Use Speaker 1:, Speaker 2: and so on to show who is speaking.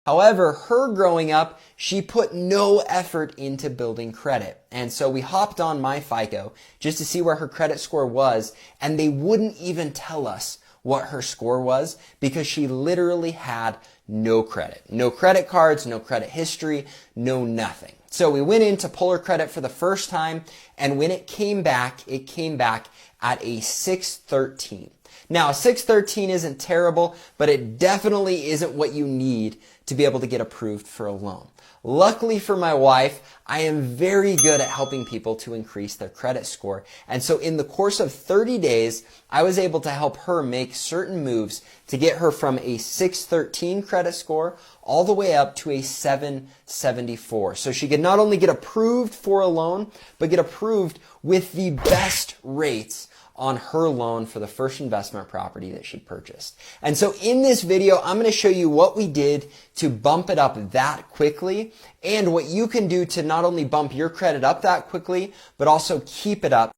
Speaker 1: However, her growing up, she put no effort into building credit. And so we hopped on MyFICO just to see where her credit score was, and they wouldn't even tell us what her score was because she literally had no credit. No credit cards, no credit history, no nothing. So we went in to pull her credit for the first time, and when it came back at a 613. Now, a 613 isn't terrible, but it definitely isn't what you need to be able to get approved for a loan. Luckily for my wife, I am very good at helping people to increase their credit score. And so in the course of 30 days, I was able to help her make certain moves to get her from a 613 credit score all the way up to a 774. So she could not only get approved for a loan, but get approved with the best rates on her loan for the first investment property that she purchased. And so in this video, I'm going to show you what we did to bump it up that quickly and what you can do to not only bump your credit up that quickly, but also keep it up